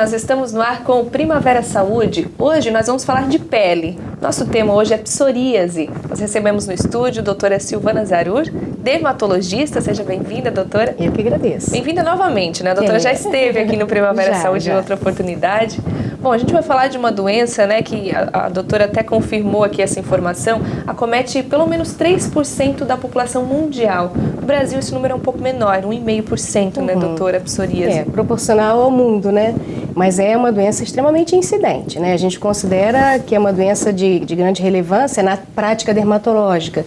nós estamos no ar com o Primavera Saúde. Hoje nós vamos falar de pele. Nosso tema hoje é psoríase. Nós recebemos no estúdio a doutora Silvana Zarur, dermatologista. Seja bem-vinda, doutora. Eu que agradeço. Bem-vinda novamente, né? A doutora já esteve aqui no Primavera Saúde em outra oportunidade. Bom, a gente vai falar de uma doença, né, que a doutora até confirmou aqui essa informação, acomete pelo menos 3% da população mundial. No Brasil esse número é um pouco menor, 1,5%, né, doutora, psoríase. É, proporcional ao mundo, né? Mas é uma doença extremamente incidente, né? A gente considera que é uma doença de grande relevância na prática dermatológica.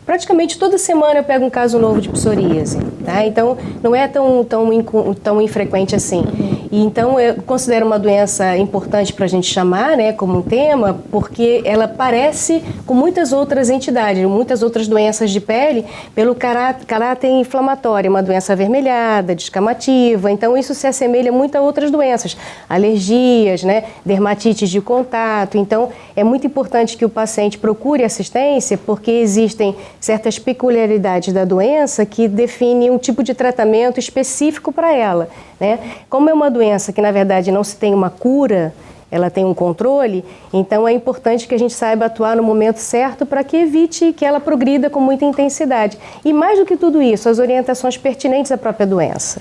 Praticamente toda semana eu pego um caso novo de psoríase, tá? Então não é tão infrequente assim. E então eu considero uma doença importante para a gente chamar, né, como um tema, porque ela parece com muitas outras entidades, muitas outras doenças de pele, pelo caráter inflamatório, uma doença avermelhada, descamativa. Então isso se assemelha muito a outras doenças, alergias, né, dermatites de contato. Então é muito importante que o paciente procure assistência, porque existem certas peculiaridades da doença que definem um tipo de tratamento específico para ela, né? Como é uma doença que, na verdade, não se tem uma cura, ela tem um controle, então é importante que a gente saiba atuar no momento certo para que evite que ela progrida com muita intensidade. E mais do que tudo isso, as orientações pertinentes à própria doença.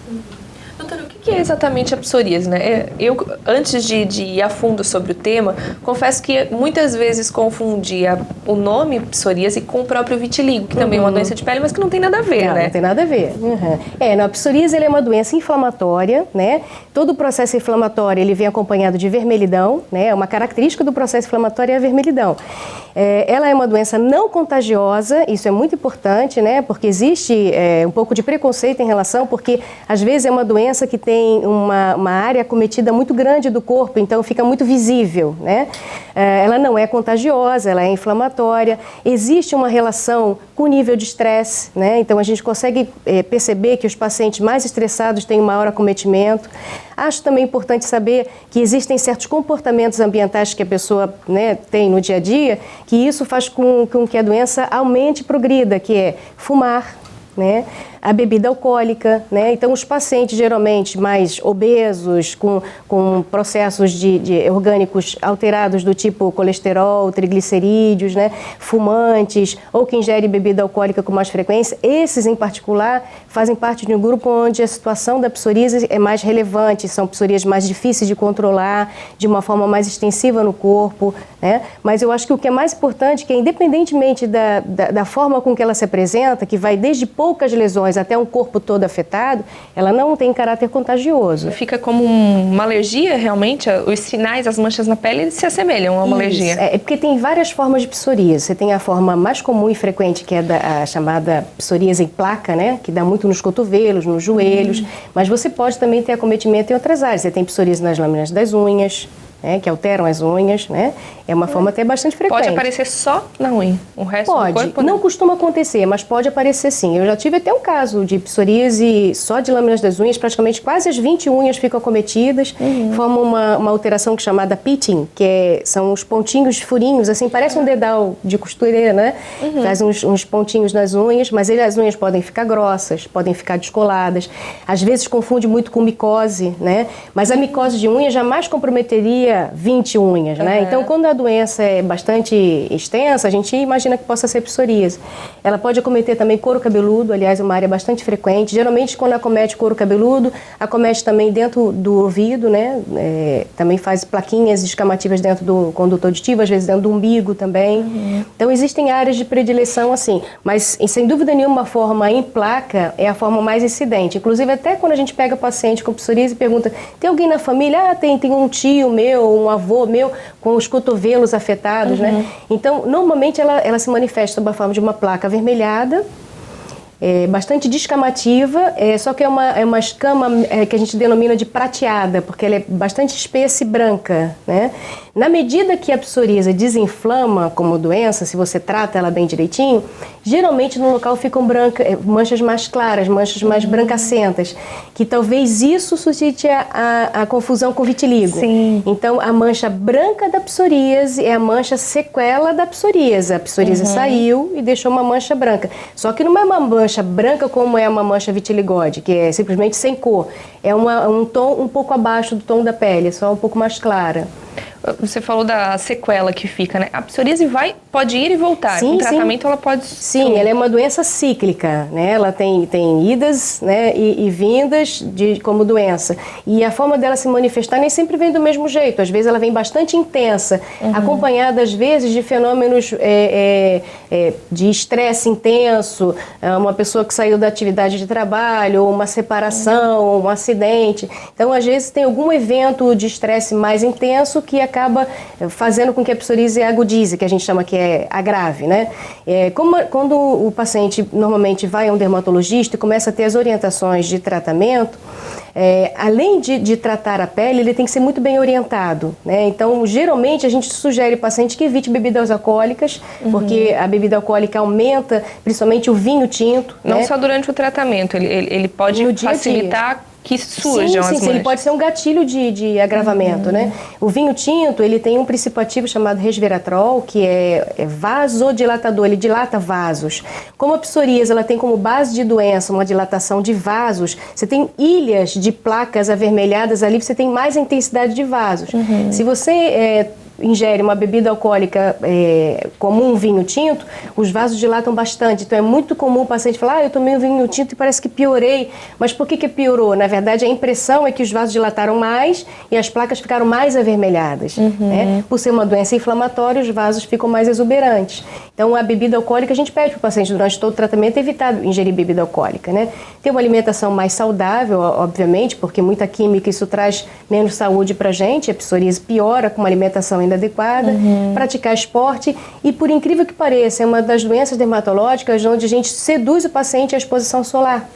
Doutora, o que é exatamente a psoríase, né? Eu, antes de ir a fundo sobre o tema, confesso que muitas vezes confundia o nome psoríase com o próprio vitiligo, que também é uma doença de pele, mas que não tem nada a ver, né? Não tem nada a ver. A psoríase é uma doença inflamatória, né? Todo o processo inflamatório ele vem acompanhado de vermelhidão, né? Uma característica do processo inflamatório é a vermelhidão. Ela é uma doença não contagiosa, isso é muito importante, né? Porque existe um pouco de preconceito em relação, porque às vezes é uma doença que tem uma área acometida muito grande do corpo, então fica muito visível, né? Ela não é contagiosa, ela é inflamatória, existe uma relação com o nível de estresse, né? Então a gente consegue perceber que os pacientes mais estressados têm um maior acometimento. Acho também importante saber que existem certos comportamentos ambientais que a pessoa, né, tem no dia a dia, que isso faz com que a doença aumente e progrida, que é fumar, né? A bebida alcoólica, né? Então os pacientes geralmente mais obesos, com processos de orgânicos alterados do tipo colesterol, triglicerídeos, né? Fumantes ou que ingere bebida alcoólica com mais frequência, esses em particular fazem parte de um grupo onde a situação da psoríase é mais relevante, são psoríases mais difíceis de controlar, de uma forma mais extensiva no corpo, né? Mas eu acho que o que é mais importante é que, independentemente da forma com que ela se apresenta, que vai desde poucas lesões até um corpo todo afetado, ela não tem caráter contagioso. Fica como uma alergia, realmente? Os sinais, as manchas na pele, eles se assemelham a uma alergia? É porque tem várias formas de psoríase. Você tem a forma mais comum e frequente, que é a chamada psoríase em placa, né? Que dá muito nos cotovelos, nos joelhos, mas você pode também ter acometimento em outras áreas. Você tem psoríase nas lâminas das unhas, né, que alteram as unhas, né? É uma forma até bastante frequente. Pode aparecer só na unha? O resto do corpo? Não costuma acontecer, mas pode aparecer sim. Eu já tive até um caso de psoríase só de lâminas das unhas, praticamente quase as 20 unhas ficam acometidas, formam uma alteração chamada pitting, que são os pontinhos, furinhos, assim, parece um dedal de costureira, né? Faz uns pontinhos nas unhas, mas as unhas podem ficar grossas, podem ficar descoladas. Às vezes confunde muito com micose, né? Mas a micose de unha jamais comprometeria 20 unhas, né? Então, quando a doença é bastante extensa, a gente imagina que possa ser psoríase. Ela pode acometer também couro cabeludo, aliás, é uma área bastante frequente. Geralmente, quando acomete couro cabeludo, acomete também dentro do ouvido, né? Também faz plaquinhas escamativas dentro do conduto auditivo, às vezes dentro do umbigo também. Então, existem áreas de predileção assim, mas sem dúvida nenhuma a forma em placa é a forma mais incidente. Inclusive, até quando a gente pega paciente com psoríase e pergunta, tem alguém na família? Tem um tio meu, um avô meu com os cotovelos afetados, né? Então, normalmente ela se manifesta sob a forma de uma placa avermelhada, bastante descamativa, só que é uma escama que a gente denomina de prateada, porque ela é bastante espessa e branca, né? Na medida que a psoríase desinflama como doença, se você trata ela bem direitinho, geralmente no local ficam manchas mais claras, manchas mais brancacentas, que talvez isso suscite a confusão com vitiligo. Sim. Então, a mancha branca da psoríase é a mancha sequela da psoríase. A psoríase saiu e deixou uma mancha branca. Só que não é uma mancha mancha branca como é uma mancha vitiligóide, que é simplesmente sem cor. É um tom um pouco abaixo do tom da pele, só um pouco mais clara. Você falou da sequela que fica, né? A psoríase pode ir e voltar. Sim, com tratamento sim. ela pode... Sim, ela é uma doença cíclica, né? Ela tem idas, né, e vindas como doença. E a forma dela se manifestar nem sempre vem do mesmo jeito. Às vezes ela vem bastante intensa, acompanhada às vezes de fenômenos de estresse intenso, uma pessoa que saiu da atividade de trabalho, ou uma separação, um acidente. Então, às vezes tem algum evento de estresse mais intenso que acaba fazendo com que a psoríase agudize, que a gente chama que é agrave, né? Quando o paciente normalmente vai a um dermatologista e começa a ter as orientações de tratamento, além de tratar a pele, ele tem que ser muito bem orientado, né? Então, geralmente, a gente sugere ao paciente que evite bebidas alcoólicas, porque a bebida alcoólica aumenta, principalmente o vinho tinto. Não, né? só durante o tratamento, ele pode facilitar que surjam as manchas. Sim, ele pode ser um gatilho de agravamento, né? O vinho tinto, ele tem um princípio ativo chamado resveratrol, que é vasodilatador, ele dilata vasos. Como a psoríase, ela tem como base de doença uma dilatação de vasos, você tem ilhas de placas avermelhadas ali, você tem mais intensidade de vasos. Se você ingere uma bebida alcoólica como um vinho tinto, os vasos dilatam bastante. Então é muito comum o paciente falar, eu tomei um vinho tinto e parece que piorei. Mas por que piorou? Na verdade, a impressão é que os vasos dilataram mais e as placas ficaram mais avermelhadas. Né? Por ser uma doença inflamatória, os vasos ficam mais exuberantes. Então a bebida alcoólica, a gente pede para o paciente durante todo o tratamento evitar ingerir bebida alcoólica. Né? Ter uma alimentação mais saudável, obviamente, porque muita química, isso traz menos saúde para a gente. A psoríase piora com uma alimentação adequada, praticar esporte e, por incrível que pareça, é uma das doenças dermatológicas onde a gente seduz o paciente à exposição solar.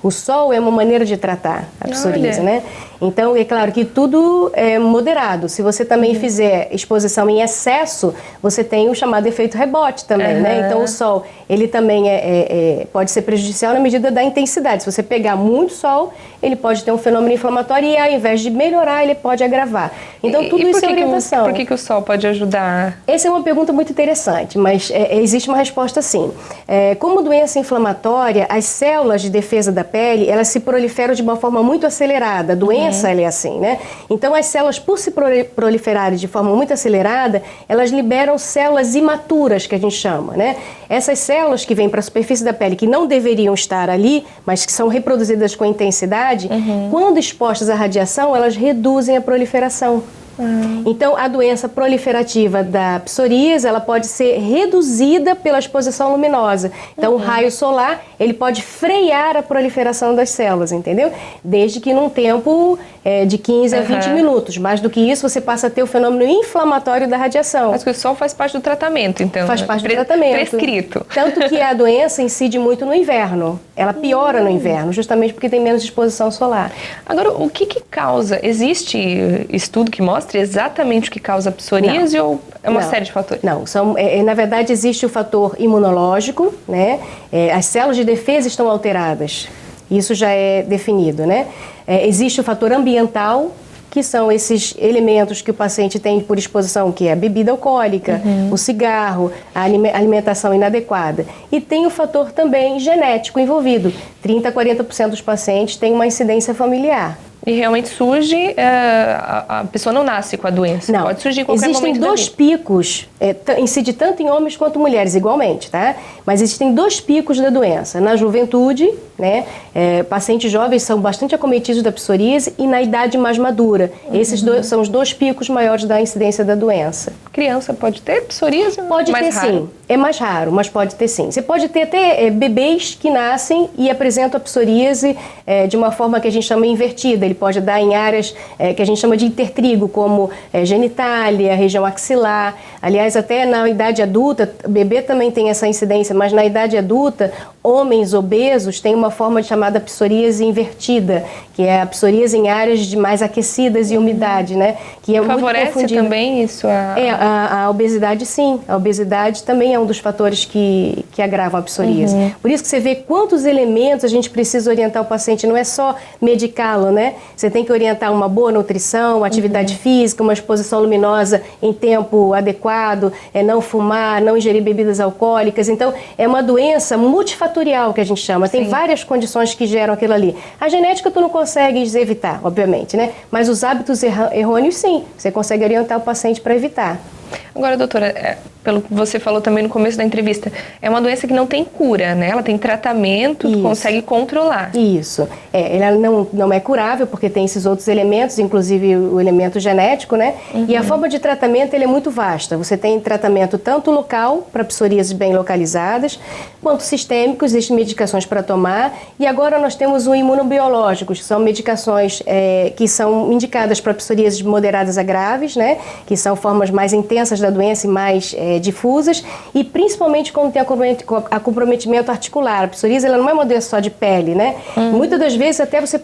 O sol é uma maneira de tratar a psoríase, né? Então, é claro que tudo é moderado. Se você também fizer exposição em excesso, você tem o chamado efeito rebote também, né? Então, o sol, ele também pode ser prejudicial na medida da intensidade. Se você pegar muito sol, ele pode ter um fenômeno inflamatório e, ao invés de melhorar, ele pode agravar. Então, tudo isso é orientação. Por que o sol pode ajudar? Essa é uma pergunta muito interessante, mas existe uma resposta sim. Como doença inflamatória, as células de defesa da pele, elas se proliferam de uma forma muito acelerada. A doença, ela é assim, né? Então, as células, por se proliferarem de forma muito acelerada, elas liberam células imaturas, que a gente chama, né? Essas células que vêm para a superfície da pele, que não deveriam estar ali, mas que são reproduzidas com intensidade, quando expostas à radiação, elas reduzem a proliferação. Então, a doença proliferativa da psoríase, ela pode ser reduzida pela exposição luminosa. Então, o raio solar, ele pode frear a proliferação das células, entendeu? Desde que num tempo de 15 a 20 minutos. Mais do que isso, você passa a ter o fenômeno inflamatório da radiação. Mas que o sol faz parte do tratamento, então. Faz parte do tratamento. Prescrito. Tanto que a doença incide muito no inverno. Ela piora no inverno, justamente porque tem menos exposição solar. Agora, o que causa? Existe estudo que mostra exatamente o que causa a psoríase ou é uma série de fatores? Não, na verdade existe o fator imunológico, né? As células de defesa estão alteradas, isso já é definido, né? Existe o fator ambiental, que são esses elementos que o paciente tem por exposição, que é a bebida alcoólica, o cigarro, a alimentação inadequada. E tem o fator também genético envolvido. 30% a 40% dos pacientes têm uma incidência familiar. E realmente surge, a pessoa não nasce com a doença, não. Pode surgir em qualquer momento. Existem dois picos, incide tanto em homens quanto mulheres, igualmente, tá? Mas existem dois picos da doença. Na juventude, né? Pacientes jovens são bastante acometidos da psoríase e na idade mais madura. Esses são os dois picos maiores da incidência da doença. Criança pode ter psoríase? Pode ter sim. É mais raro, mas pode ter sim. Você pode ter até bebês que nascem e apresentam a psoríase de uma forma que a gente chama invertida. Ele pode dar em áreas que a gente chama de intertrigo, como genitália, região axilar. Aliás, até na idade adulta, o bebê também tem essa incidência, mas na idade adulta, homens obesos têm uma forma chamada psoríase invertida, que é a psoríase em áreas mais aquecidas e umidade, né? Que é favorece muito confundido. Também isso? A obesidade, sim. A obesidade também é um dos fatores que agravam a psoríase. Por isso que você vê quantos elementos a gente precisa orientar o paciente. Não é só medicá-lo, né? Você tem que orientar uma boa nutrição, uma atividade física, uma exposição luminosa em tempo adequado, não fumar, não ingerir bebidas alcoólicas. Então, é uma doença multifatorial. multifatorial, que a gente chama. Tem várias condições que geram aquilo ali. A genética tu não consegues evitar, obviamente, né? Mas os hábitos errôneos, sim. Você consegue orientar o paciente para evitar. Agora, doutora, pelo que você falou também no começo da entrevista, é uma doença que não tem cura, né? Ela tem tratamento, consegue controlar. Isso. Ela não é curável, porque tem esses outros elementos, inclusive o elemento genético, né? E a forma de tratamento ele é muito vasta. Você tem tratamento tanto local, para psoríases bem localizadas, quanto sistêmicos, existem medicações para tomar. E agora nós temos o imunobiológicos, que são medicações que são indicadas para psoríases moderadas a graves, né? Que são formas mais intensas da doença e mais difusas, e principalmente quando tem comprometimento articular. A psoríase ela não é uma doença só de pele, né? Muitas das vezes até você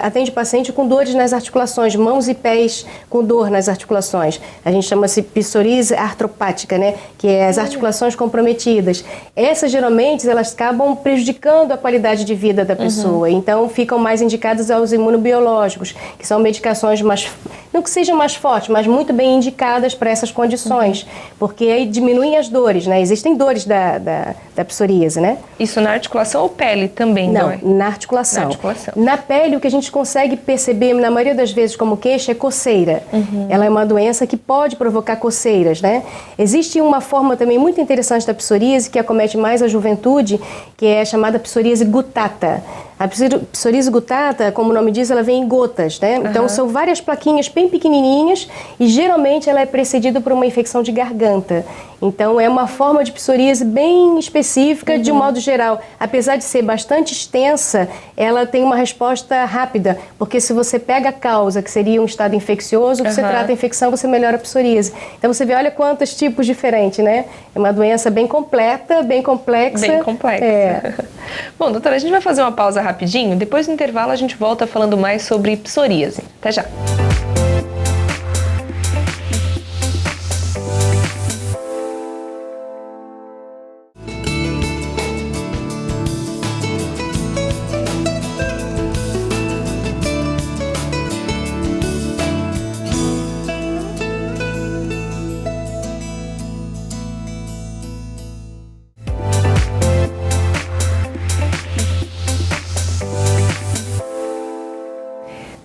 atende paciente com dores nas articulações, mãos e pés com dor nas articulações. A gente chama-se psoríase artropática, né? Que é as articulações comprometidas. Essas geralmente elas acabam prejudicando a qualidade de vida da pessoa, então ficam mais indicadas aos imunobiológicos, que são medicações mais, não que sejam mais fortes, mas muito bem indicadas para essas condições, porque aí diminuem as dores, né? Existem dores da psoríase, né? Isso na articulação ou pele também? Não, na articulação. Na pele, o que a gente consegue perceber, na maioria das vezes, como queixa, é coceira. Ela é uma doença que pode provocar coceiras, né? Existe uma forma também muito interessante da psoríase, que acomete mais a juventude, que é a chamada psoríase gutata. A psoríase gutata, como o nome diz, ela vem em gotas, né? Então, são várias plaquinhas bem pequenininhas e, geralmente, ela é precedida por uma infecção de garganta. Então, é uma forma de psoríase bem específica, de um modo geral. Apesar de ser bastante extensa, ela tem uma resposta rápida, porque se você pega a causa, que seria um estado infeccioso, você trata a infecção, você melhora a psoríase. Então, você vê, olha quantos tipos diferentes, né? É uma doença bem completa, bem complexa. Bem complexa. Bom, doutora, a gente vai fazer uma pausa rapidinho. Depois do intervalo, a gente volta falando mais sobre psoríase. Até já!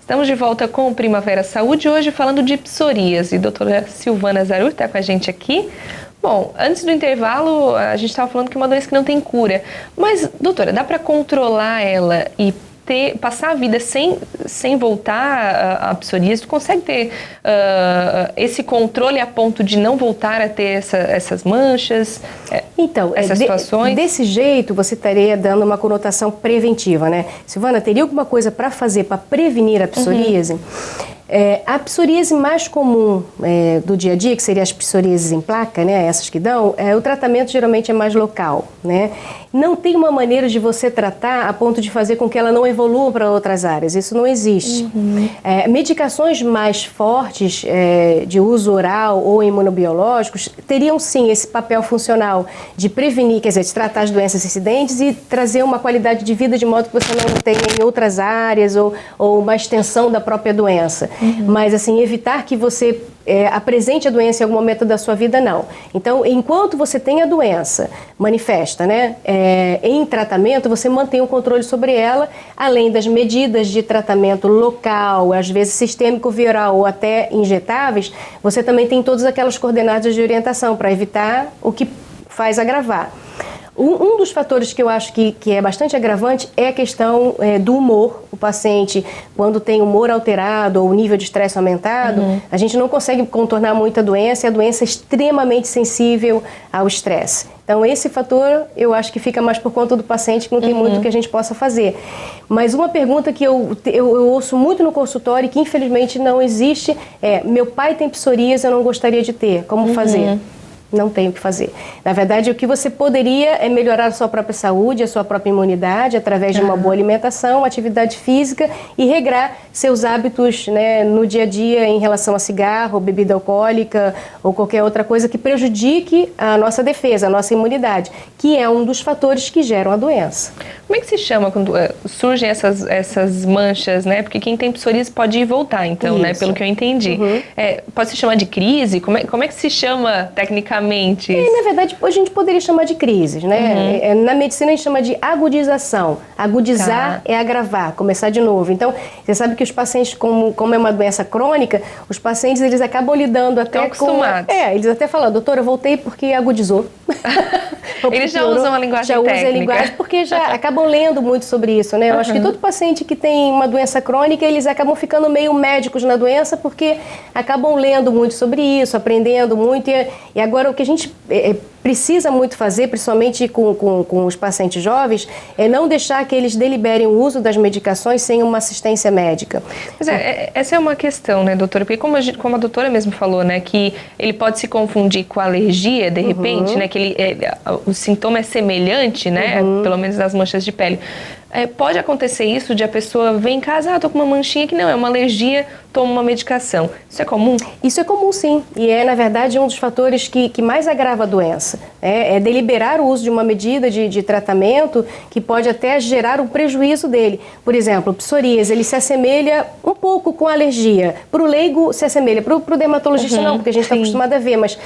Estamos de volta com o Primavera Saúde, hoje falando de psoríase. Doutora Silvana Zarur está com a gente aqui. Bom, antes do intervalo, a gente estava falando que é uma doença que não tem cura. Mas, doutora, dá para controlar ela e passar a vida sem voltar à psoríase? Tu consegue ter esse controle a ponto de não voltar a ter essas manchas, então, essas situações? Desse jeito, você estaria dando uma conotação preventiva, né? Silvana, teria alguma coisa para fazer para prevenir a psoríase? A psoríase mais comum do dia a dia, que seria as psoríases em placa, né, essas que dão, o tratamento geralmente é mais local, né? Não tem uma maneira de você tratar a ponto de fazer com que ela não evolua para outras áreas, isso não existe. Medicações mais fortes de uso oral ou imunobiológicos teriam sim esse papel funcional de prevenir, quer dizer, de tratar as doenças incidentes e trazer uma qualidade de vida de modo que você não tenha em outras áreas ou uma extensão da própria doença. Mas, assim, evitar que você apresente a doença em algum momento da sua vida, não. Então, enquanto você tem a doença manifesta, né, em tratamento, você mantém o controle sobre ela, além das medidas de tratamento local, às vezes sistêmico, viral ou até injetáveis, você também tem todas aquelas coordenadas de orientação para evitar o que faz agravar. Um dos fatores que eu acho que é bastante agravante é a questão do humor. O paciente, quando tem humor alterado ou nível de estresse aumentado, a gente não consegue contornar muito a doença e a doença é extremamente sensível ao estresse. Então, esse fator eu acho que fica mais por conta do paciente, que não tem muito que a gente possa fazer. Mas uma pergunta que eu ouço muito no consultório e que infelizmente não existe é: meu pai tem psoríase, eu não gostaria de ter, como fazer? Não tem o que fazer. Na verdade, o que você poderia é melhorar a sua própria saúde, a sua própria imunidade, através de uma boa alimentação, atividade física e regrar seus hábitos, né, no dia a dia em relação a cigarro, bebida alcoólica ou qualquer outra coisa que prejudique a nossa defesa, a nossa imunidade, que é um dos fatores que geram a doença. Como é que se chama quando surgem essas manchas, né? Porque quem tem psoríase pode ir e voltar, então, né? Pelo que eu entendi. Pode se chamar de crise? Como é que se chama tecnicamente tecnicamente isso? Na verdade, a gente poderia chamar de crises, né? Na medicina a gente chama de agudização. Agudizar é agravar, começar de novo. Então, você sabe que os pacientes, como é uma doença crônica, os pacientes eles acabam lidando até acostumados. Eles até falam, doutora, eu voltei porque agudizou. Eles já usam a linguagem técnica. Já usam a linguagem porque já acabam lendo muito sobre isso, né? Eu acho que todo paciente que tem uma doença crônica, eles acabam ficando meio médicos na doença porque acabam lendo muito sobre isso, aprendendo muito. E agora o que a gente precisa muito fazer, principalmente com os pacientes jovens, é não deixar que eles deliberem o uso das medicações sem uma assistência médica. Pois essa é uma questão, né, doutora? Porque como a doutora mesmo falou, né, que ele pode se confundir com a alergia, de repente, né, que o sintoma é semelhante, né, pelo menos nas manchas de pele. Pode acontecer isso de a pessoa vir em casa, tô com uma manchinha que não, é uma alergia, toma uma medicação. Isso é comum? Isso é comum, sim. E na verdade, um dos fatores que mais agrava a doença. É deliberar o uso de uma medida de tratamento que pode até gerar um prejuízo dele. Por exemplo, o psoríase, ele se assemelha um pouco com a alergia. Para o leigo, se assemelha. Para o dermatologista, não, porque a gente está acostumado a ver. Mas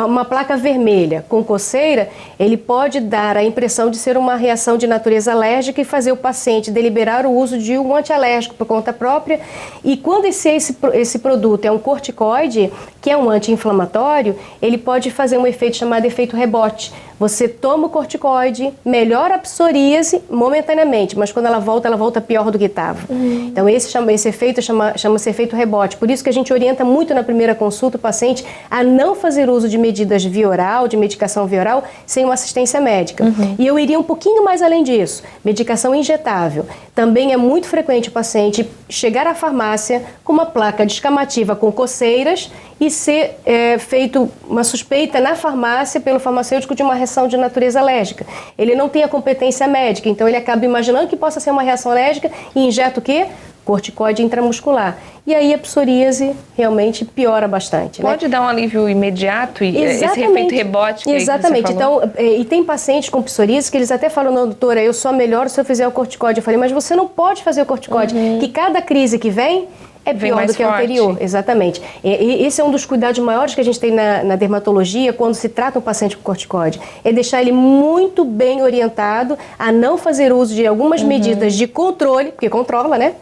uma placa vermelha com coceira, ele pode dar a impressão de ser uma reação de natureza alérgica e fazer o paciente deliberar o uso de um antialérgico por conta própria. E quando esse produto é um corticoide, que é um anti-inflamatório, ele pode fazer um efeito chamado efeito rebote. Você toma o corticoide, melhora a psoríase momentaneamente, mas quando ela volta pior do que estava. Então esse efeito chama-se efeito rebote. Por isso que a gente orienta muito na primeira consulta o paciente a não fazer uso de medidas via oral, de medicação via oral, sem uma assistência médica. E eu iria um pouquinho mais além disso. Medicação injetável. Também é muito frequente o paciente chegar à farmácia com uma placa descamativa com coceiras e ser feito uma suspeita na farmácia pelo farmacêutico de uma reação de natureza alérgica. Ele não tem a competência médica, então ele acaba imaginando que possa ser uma reação alérgica e injeta o quê? Corticoide intramuscular. E aí a psoríase realmente piora bastante. Pode dar um alívio imediato e esse efeito rebote que Exatamente. você falou? Então, e tem pacientes com psoríase que eles até falam, não, doutora, eu só melhoro se eu fizer o corticoide. Eu falei, mas você não pode fazer o corticoide, que cada crise que vem é pior do que a anterior. Exatamente. E esse é um dos cuidados maiores que a gente tem na dermatologia quando se trata um paciente com corticoide. É deixar ele muito bem orientado a não fazer uso de algumas medidas de controle, porque controla, né?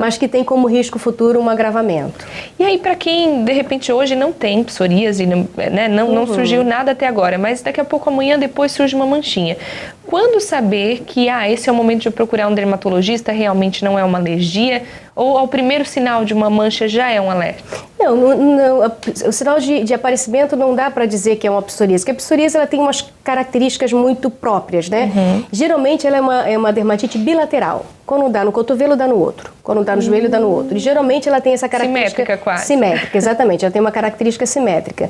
Mas que tem como risco futuro um agravamento. E aí, para quem, de repente, hoje não tem psoríase, né, não surgiu nada até agora, mas daqui a pouco, amanhã, depois surge uma manchinha. Quando saber que esse é o momento de procurar um dermatologista, realmente não é uma alergia, ou ao primeiro sinal de uma mancha já é um alerta? Não, o sinal de aparecimento não dá para dizer que é uma psoríase, porque a psoríase ela tem umas características muito próprias, né? Geralmente ela é uma dermatite bilateral. Quando dá no cotovelo, dá no outro. Quando dá no joelho, dá no outro. E geralmente ela tem essa característica... Simétrica quase. Simétrica, exatamente. Ela tem uma característica simétrica.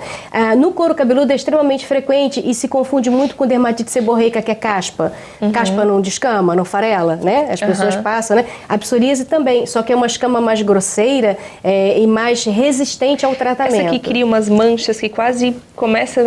No couro cabeludo é extremamente frequente e se confunde muito com dermatite seborreica, que é caspa. Caspa não descama, não farela, né? As pessoas passam, né? A psoríase também, só que é uma escama mais grosseira e mais resistente ao tratamento. Essa que cria umas manchas que quase começa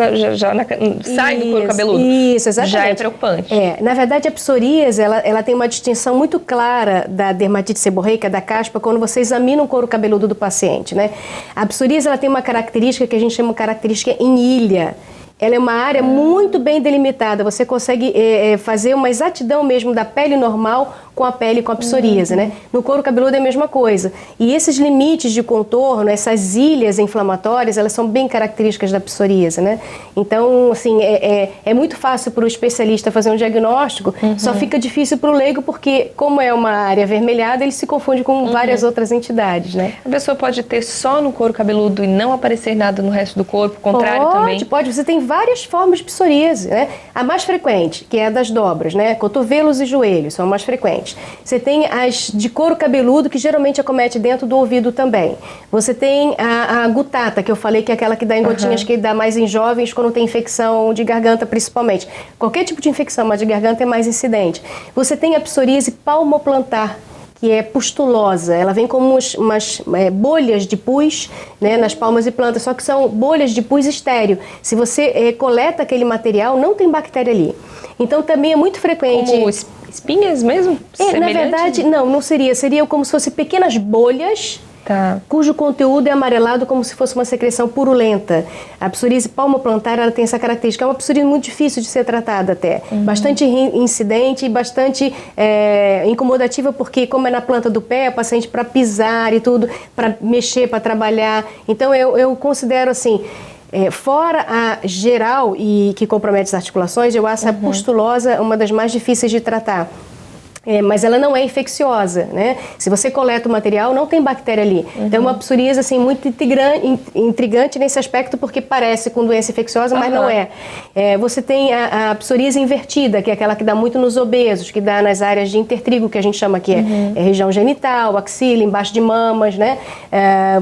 sai do couro cabeludo. Isso, exatamente. Já é preocupante. Na verdade, a psoríase, ela tem uma distinção muito clara da dermatite seborreica, da caspa, quando você examina o couro cabeludo do paciente, né? A psoríase, ela tem uma característica que a gente chama de característica em ilha. Ela é uma área muito bem delimitada. Você consegue fazer uma exatidão mesmo da pele normal com a pele com a psoríase, né? No couro cabeludo é a mesma coisa. E esses limites de contorno, essas ilhas inflamatórias, elas são bem características da psoríase, né? Então, assim, é muito fácil para o especialista fazer um diagnóstico, só fica difícil para o leigo porque, como é uma área avermelhada, ele se confunde com várias outras entidades, né? A pessoa pode ter só no couro cabeludo e não aparecer nada no resto do corpo, o contrário também? Pode. Você tem várias formas de psoríase, né? A mais frequente, que é a das dobras, né? Cotovelos e joelhos são mais frequentes. Você tem as de couro cabeludo, que geralmente acomete dentro do ouvido também. Você tem a gutata, que eu falei que é aquela que dá em gotinhas, que dá mais em jovens quando tem infecção de garganta, principalmente. Qualquer tipo de infecção, mas de garganta é mais incidente. Você tem a psoríase palmoplantar, que é pustulosa. Ela vem como umas bolhas de pus, né, nas palmas e plantas, só que são bolhas de pus estéreo. Se você coleta aquele material, não tem bactéria ali. Então também é muito frequente... Como espinhas mesmo? Na verdade, não seria. Seria como se fossem pequenas bolhas cujo conteúdo é amarelado como se fosse uma secreção purulenta. A psoríase palmoplantar, ela tem essa característica. É uma psoríase muito difícil de ser tratada até. Bastante incidente e bastante incomodativa, porque como é na planta do pé, o paciente para pisar e tudo, para mexer, para trabalhar. Então eu considero assim, fora a geral e que compromete as articulações, eu acho a pustulosa uma das mais difíceis de tratar. Mas ela não é infecciosa, né? Se você coleta o material, não tem bactéria ali. Então é uma psoríase assim, muito intrigante nesse aspecto, porque parece com doença infecciosa, mas não é. Você tem a psoríase invertida, que é aquela que dá muito nos obesos, que dá nas áreas de intertrigo, que a gente chama que é região genital, axila, embaixo de mamas, né?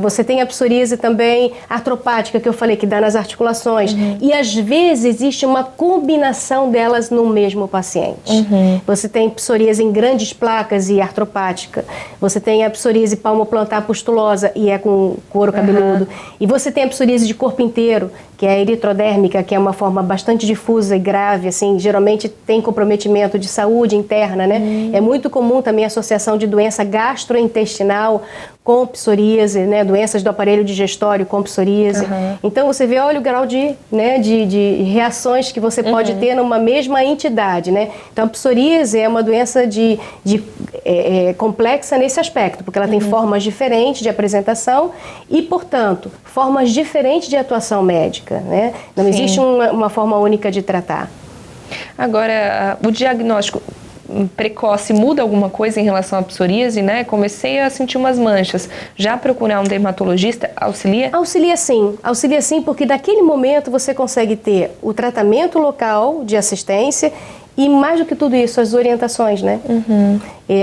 Você tem a psoríase também artropática, que eu falei, que dá nas articulações. E às vezes existe uma combinação delas no mesmo paciente. Você tem psoríase em grandes placas e artropática. Você tem a psoríase palmoplantar pustulosa e é com couro cabeludo. E você tem a psoríase de corpo inteiro, que é a eritrodérmica, que é uma forma bastante difusa e grave, assim, geralmente tem comprometimento de saúde interna, né? É muito comum também a associação de doença gastrointestinal com psoríase, né? Doenças do aparelho digestório com psoríase. Então você vê, olha o grau de reações que você pode ter numa mesma entidade, né? Então a psoríase é uma doença complexa nesse aspecto, porque ela tem formas diferentes de apresentação e, portanto, formas diferentes de atuação médica, né? Não existe uma forma única de tratar. Agora, o diagnóstico precoce muda alguma coisa em relação à psoríase, né? Comecei a sentir umas manchas. Já procurar um dermatologista auxilia? Auxilia sim, porque naquele momento você consegue ter o tratamento local de assistência e, mais do que tudo isso, as orientações, né?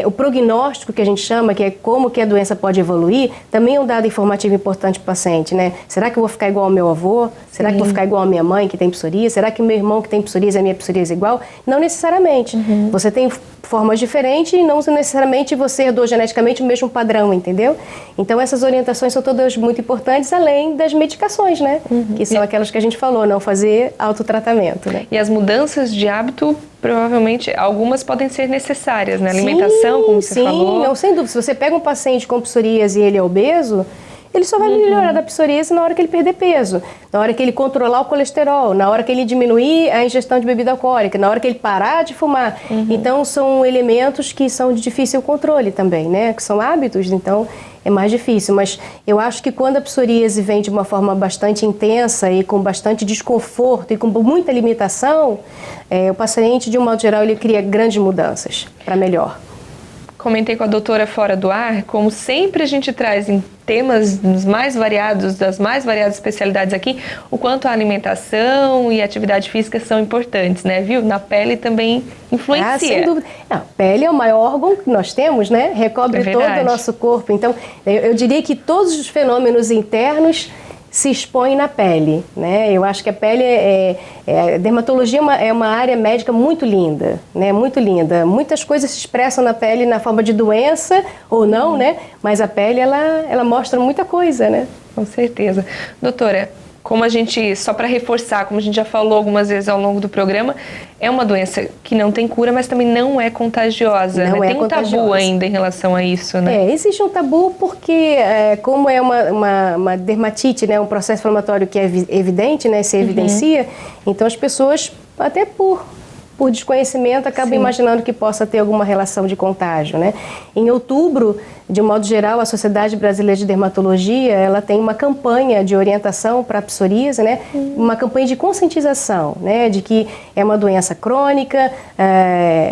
O prognóstico, que a gente chama, que é como que a doença pode evoluir, também é um dado informativo importante para o paciente, né? Será que eu vou ficar igual ao meu avô? Será que eu vou ficar igual à minha mãe, que tem psoríase? Será que o meu irmão, que tem psoríase, a minha psoríase é igual? Não necessariamente. Você tem formas diferentes e não necessariamente você herdou geneticamente o mesmo padrão, entendeu? Então, essas orientações são todas muito importantes, além das medicações, né? Que são aquelas que a gente falou, não fazer autotratamento, né? E as mudanças de hábito, provavelmente, algumas podem ser necessárias, né? Alimentação, como você falou. Não, sem dúvida. Se você pega um paciente com psoríase e ele é obeso, ele só vai melhorar da psoríase na hora que ele perder peso, na hora que ele controlar o colesterol, na hora que ele diminuir a ingestão de bebida alcoólica, na hora que ele parar de fumar. Então, são elementos que são de difícil controle também, né? Que são hábitos, então é mais difícil. Mas eu acho que quando a psoríase vem de uma forma bastante intensa e com bastante desconforto e com muita limitação, o paciente, de um modo geral, ele cria grandes mudanças para melhor. Comentei com a doutora fora do ar, como sempre a gente traz em temas mais variados, das mais variadas especialidades aqui, o quanto a alimentação e a atividade física são importantes, né, viu? Na pele também influencia. Sem dúvida. A pele é o maior órgão que nós temos, né? Recobre todo o nosso corpo. Então, eu diria que todos os fenômenos internos se expõe na pele, né? Eu acho que a pele a dermatologia é uma área médica muito linda, né? Muito linda. Muitas coisas se expressam na pele na forma de doença ou não, né? Mas a pele, ela mostra muita coisa, né? Com certeza. Doutora, como a gente, só para reforçar, como a gente já falou algumas vezes ao longo do programa, é uma doença que não tem cura, mas também não é contagiosa, né? Tem um tabu ainda em relação a isso, né? Existe um tabu porque, como é uma dermatite, né, um processo inflamatório que é evidente, né, se evidencia, então as pessoas, até por desconhecimento, acabam imaginando que possa ter alguma relação de contágio, né? Em outubro, de um modo geral, a Sociedade Brasileira de Dermatologia, ela tem uma campanha de orientação para a psoríase, né? Uma campanha de conscientização, né? De que é uma doença crônica,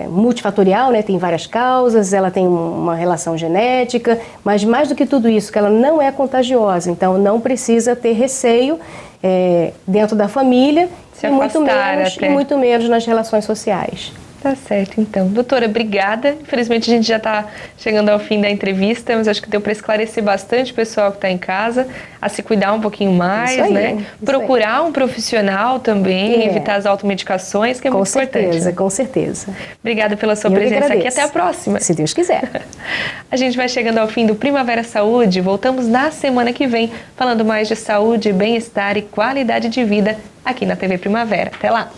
multifatorial, né? Tem várias causas, ela tem uma relação genética, mas mais do que tudo isso, que ela não é contagiosa, então não precisa ter receio dentro da família e muito menos nas relações sociais. Tá certo, então. Doutora, obrigada. Infelizmente a gente já está chegando ao fim da entrevista, mas acho que deu para esclarecer bastante o pessoal que está em casa a se cuidar um pouquinho mais, né? Procurar um profissional também, evitar as automedicações, que é muito importante. Né? Com certeza. Obrigada pela sua presença aqui. Até a próxima. Se Deus quiser. A gente vai chegando ao fim do Primavera Saúde. Voltamos na semana que vem, falando mais de saúde, bem-estar e qualidade de vida aqui na TV Primavera. Até lá!